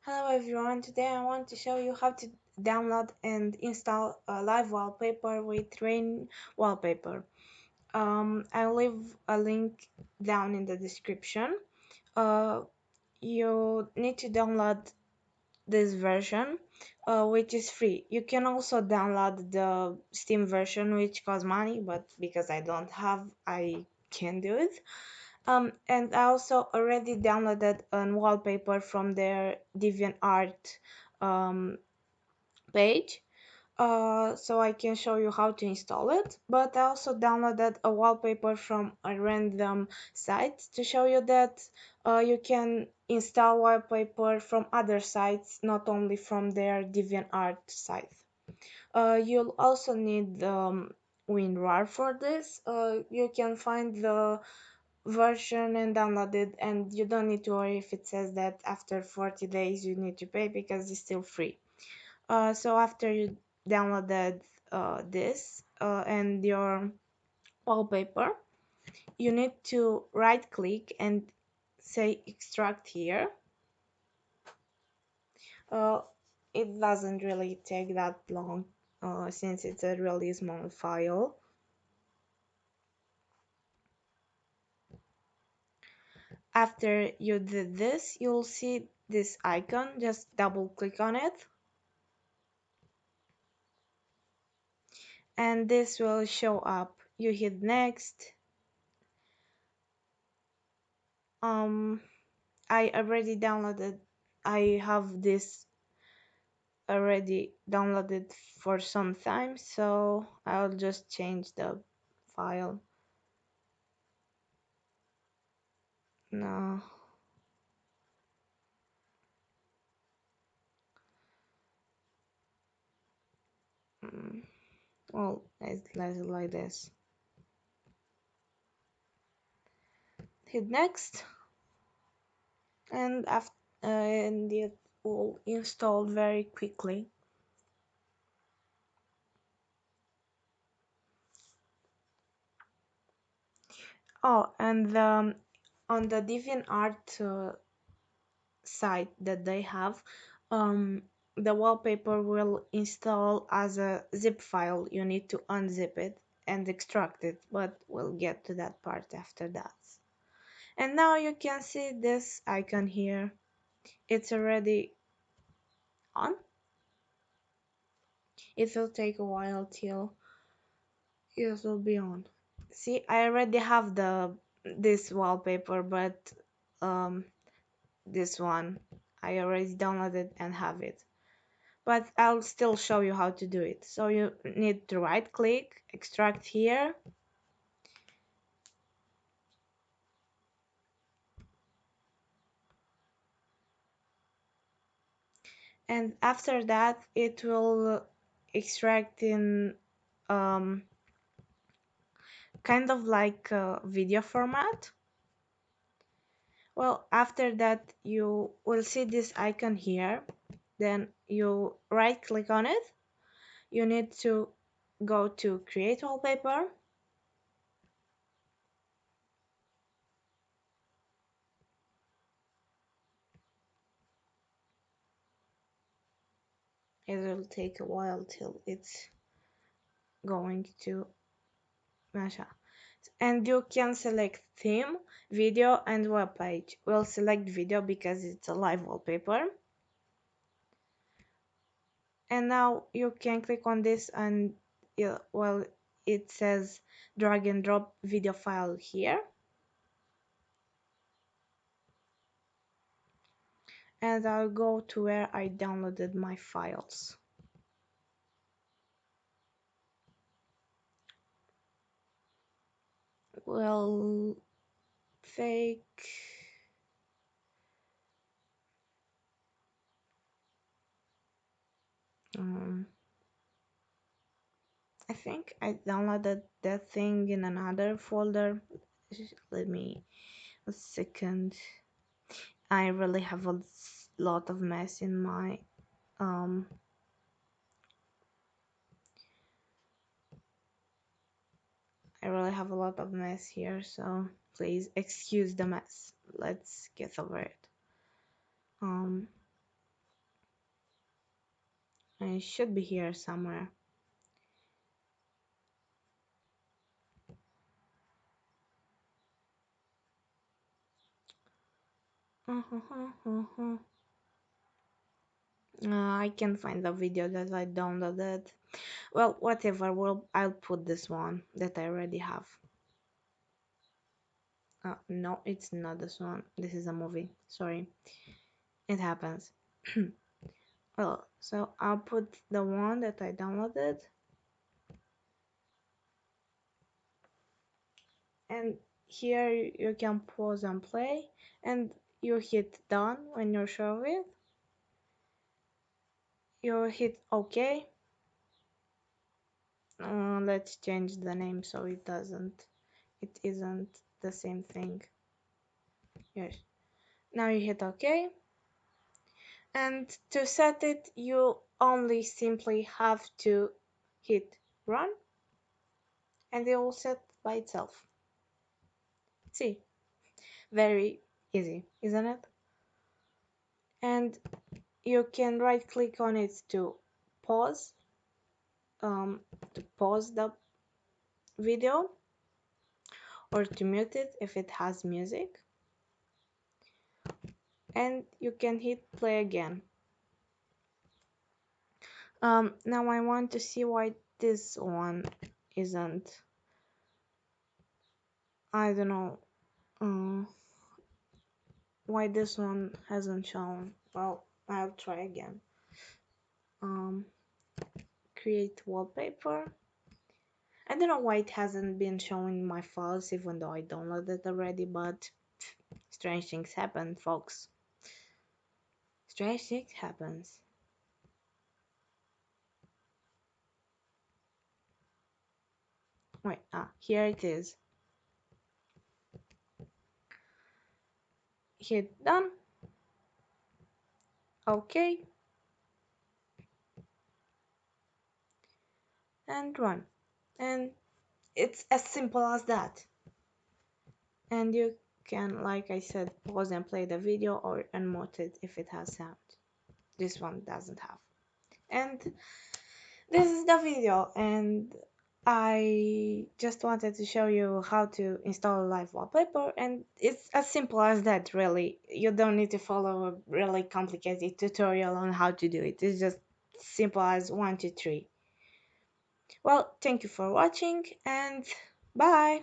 Hello everyone, today I want to show you how to download and install a live wallpaper with rain wallpaper. I'll leave a link down in the description. Uh, you need to download this version, which is free. You can also download the Steam version, which costs money, but because I don't have, I can't do it. And I also already downloaded a wallpaper from their DeviantArt um, page, so I can show you how to install it. But I also downloaded a wallpaper from a random site to show you that you can install wallpaper from other sites, not only from their DeviantArt site. You'll also need WinRAR for this. You can find the version and download it, and you don't need to worry if it says that after 40 days you need to pay because it's still free. So after you downloaded this and your wallpaper, you need to right click and say extract here. uh, it doesn't really take that long since it's a really small file. After you did this, you'll see this icon. Just double click on it and this will show up. You hit next. um I already downloaded, I have this already downloaded for some time, so I'll just change the file. No. mm, well, let's like this. Hit next, and after and it will install very quickly. Oh, and on the DeviantArt site that they have, the wallpaper will install as a zip file. You need to unzip it and extract it, but we'll get to that part after that. And now you can see this icon here. It's already on. It will take a while till it will be on. See, I already have this wallpaper, but um, this one I already downloaded and have it. But I'll still show you how to do it. So you need to right click, extract here, and after that it will extract in um, kind of like a video format. Well, after that you will see this icon here, then you right click on it. You need to go to create wallpaper. It will take a while till it's going to match up. And you can select theme, video, and web page. We'll select video because it's a live wallpaper. And now you can click on this and well, it says drag and drop video file here. And I'll go to where I downloaded my files. Well, fake. Um, I think I downloaded that thing in another folder. Let me a second. I really have a lot of mess in my um I really have a lot of mess here, so please excuse the mess. Let's get over it. Um It should be here somewhere. I can't find the video that I downloaded. Well, whatever. Well, I'll put this one that I already have. No, it's not this one. This is a movie. Sorry. It happens. Well, so I'll put the one that I downloaded. And here you can pause and play. And you hit done when you're sure of it. You hit OK. Let's change the name so it isn't the same thing. Yes. Now you hit OK. And to set it, you only simply have to hit run and it will set by itself. See, very easy, isn't it? And you can right click on it pause to pause the video or to mute it if it has music, and you can hit play again. Now I want to see why this one isn't, I don't know, why this one hasn't shown. Well, I'll try again. Create wallpaper. I don't know why it hasn't been showing my files even though I downloaded it already, but strange things happen, folks. Strange things happens. Wait, here it is. Hit done. OK. And run. And it's as simple as that. And you can, like I said, pause and play the video or unmute it if it has sound. This one doesn't have. And this is the video, and I just wanted to show you how to install a live wallpaper, and it's as simple as that, really. You don't need to follow a really complicated tutorial on how to do it. It's just simple as 1, 2, 3. Well, thank you for watching, and bye!